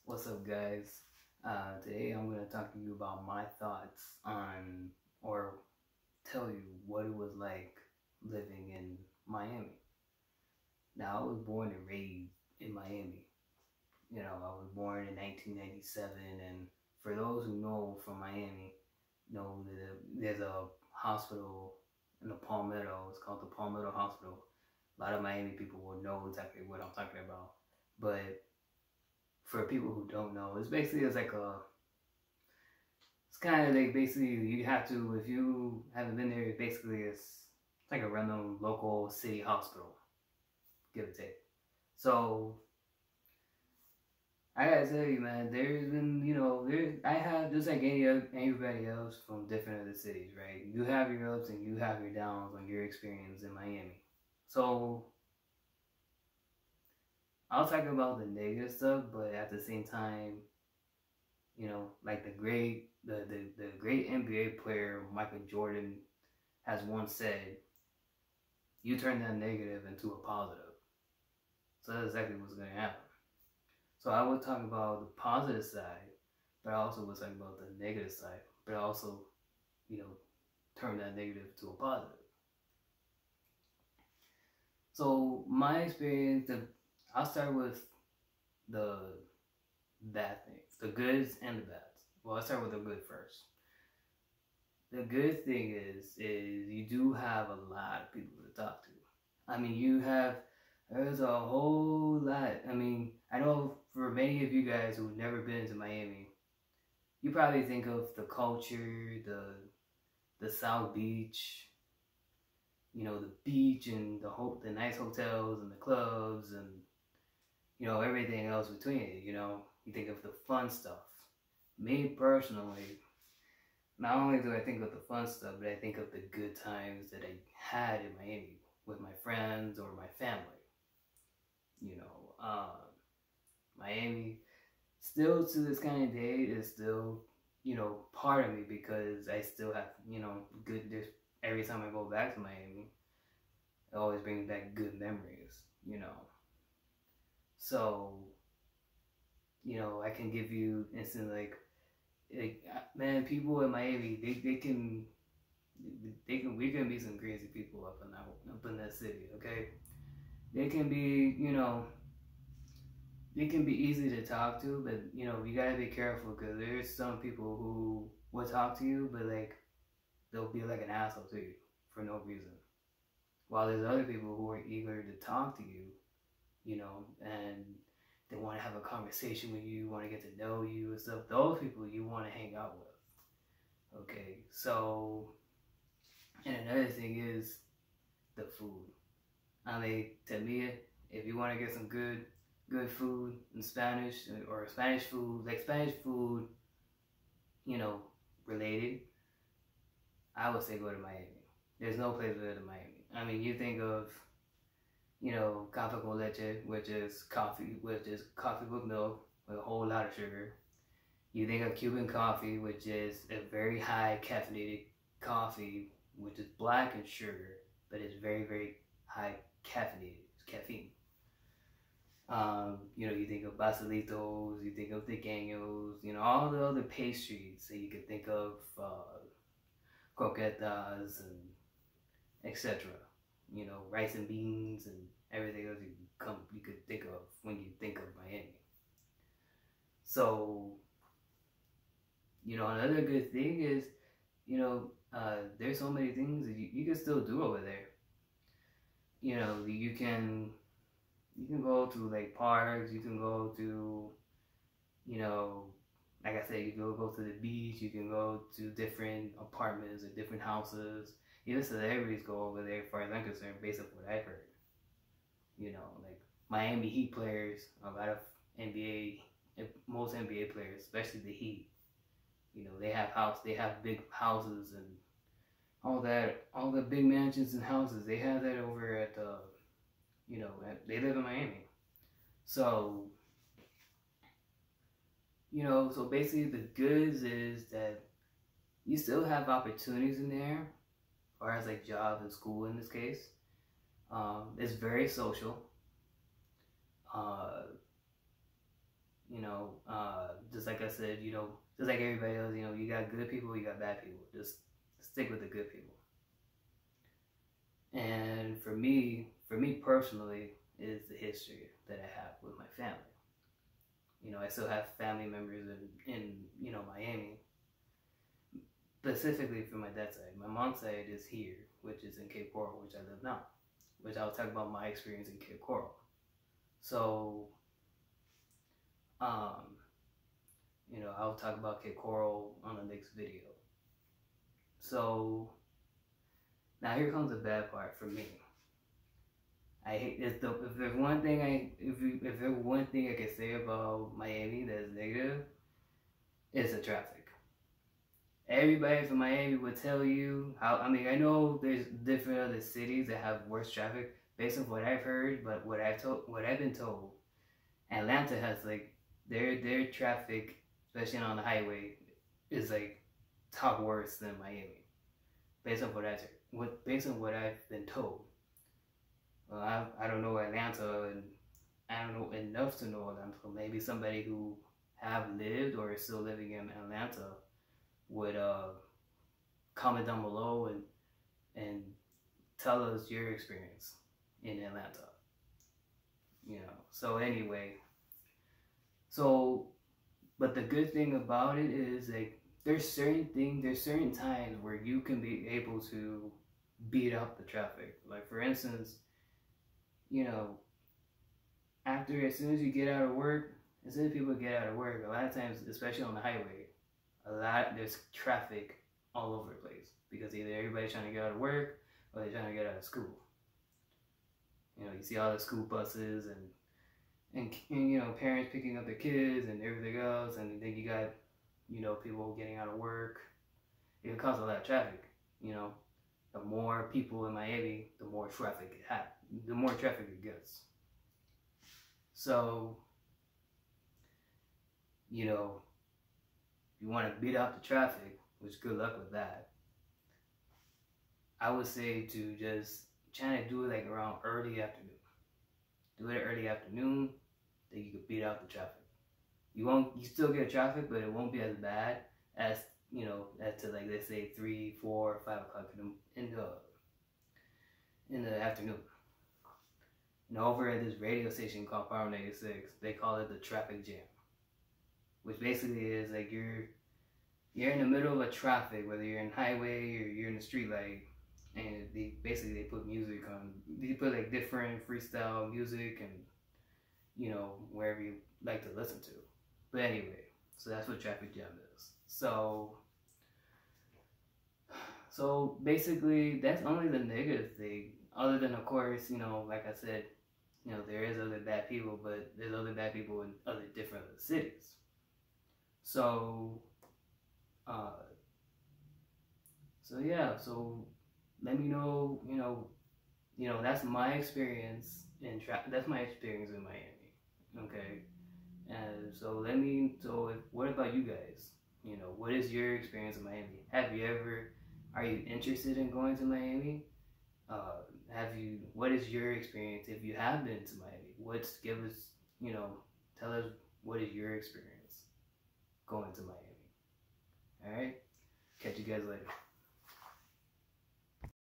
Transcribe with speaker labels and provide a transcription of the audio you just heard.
Speaker 1: What's up, guys? Today I'm going to talk to you about my thoughts on, or tell you what it was like living in Miami. Now, I was born and raised in Miami. I was born in 1997, and for those who know from Miami, know that there's a hospital in the Palmetto. It's called the Palmetto Hospital. A lot of Miami people will know exactly what I'm talking about. But for people who don't know, it's like it's kind of like basically you have to, if you haven't been there, basically it's like a random local city hospital, give or take. So I gotta tell you, man, there's been, I have just like anybody else from different other cities, right? You have your ups and you have your downs on your experience in Miami. So I'll talk about the negative stuff, but at the same time, like the great NBA player Michael Jordan has once said, you turn that negative into a positive. So that's exactly what's going to happen. So I would talk about the positive side, but I also would talk about the negative side, but I also, you know, turn that negative to a positive. So my experience, I'll start with the bad things, the goods and the bads. Well, I'll start with the good first. The good thing is you do have a lot of people to talk to. I mean, there's a whole lot. I mean, I know for many of you guys who've never been to Miami, you probably think of the culture, the South Beach, the beach and the nice hotels and the clubs and everything else between it. You think of the fun stuff. Me personally, not only do I think of the fun stuff, but I think of the good times that I had in Miami with my friends or my family. You know, Miami still to this kind of day is still, part of me because I still have, good, every time I go back to Miami, it always brings back good memories. So, I can give you instant man, people in Miami, we can be some crazy people up in that city, okay? They can be, they can be easy to talk to, but you gotta be careful because there's some people who will talk to you, but like they'll be like an asshole to you for no reason. While there's other people who are eager to talk to you, and they want to have a conversation with you, want to get to know you and stuff. Those people you want to hang out with. Okay, so and another thing is the food. I mean, to me, if you want to get some good food in Spanish or Spanish food, like Spanish food, you know, related, I would say go to Miami. There's no place better than Miami. I mean, you think of, café con leche, which is coffee with milk with a whole lot of sugar. You think of Cuban coffee, which is a very high caffeinated coffee, which is black in sugar, but it's very, very high caffeinated. It's caffeine. You think of pastelitos, you think of tequeños, all the other pastries that you could think of, croquetas and etc. Rice and beans and everything else you could think of when you think of Miami. So, another good thing is, there's so many things that you can still do over there. You can go to like parks, you can go to, you know, like I said, you can go to the beach, you can go to different apartments or different houses. Even celebrities go over there, as far as I'm concerned, based on what I've heard. Like Miami Heat players, a lot of most NBA players, especially the Heat, they have big houses and all that, all the big mansions and houses. They have that over at they live in Miami. So, so basically the goods is that you still have opportunities in there, or as like job and school in this case. It's very social. Uh, Just like I said, just like everybody else, you got good people, you got bad people. Just stick with the good people. And for me personally, is the history that I have with my family. I still have family members in Miami, specifically for my dad's side. My mom's side is here, which is in Cape Coral, which I live now, which I'll talk about my experience in Cape Coral. So, I'll talk about Cape Coral on the next video. So, now here comes the bad part for me. I hate this. If there's one thing I can say about Miami that's negative, it's the traffic. Everybody from Miami would tell you how. I mean, I know there's different other cities that have worse traffic based on what I've heard, but what I've been told, Atlanta has like their traffic, especially on the highway, is like top worse than Miami, based on what I've been told. Well, I don't know Atlanta, and I don't know enough to know Atlanta. So maybe somebody who have lived or is still living in Atlanta would comment down below and tell us your experience in Atlanta. So anyway, but the good thing about it is like there's certain times where you can be able to beat up the traffic. Like for instance, as soon as you get out of work, as soon as people get out of work, a lot of times, especially on the highway, there's traffic all over the place because either everybody's trying to get out of work or they're trying to get out of school. You see all the school buses and parents picking up their kids and everything else, and then you got people getting out of work. It can cause a lot of traffic. The more people in Miami, the more traffic it gets. So, you want to beat out the traffic, which good luck with that. I would say to just try to do it like around early afternoon. Do it early afternoon, then you can beat out the traffic. You still get traffic, but it won't be as bad as as to like let's say 3, 4, 5 o'clock in the afternoon. Over at this radio station called Power 96, they call it the traffic jam, which basically is like you're in the middle of a traffic, whether you're in highway or you're in the street light, and they put music on. They put like different freestyle music and wherever you like to listen to. But anyway, so that's what traffic jam is. So basically, that's only the negative thing. Other than, of course, like I said, there is other bad people, but there's other bad people in other different cities. So yeah. So let me know. That's my experience that's my experience in Miami. Okay. And so what about you guys? What is your experience in Miami? Are you interested in going to Miami? What is your experience if you have been to Miami? Tell us what is your experience going to Miami. All right. Catch you guys later.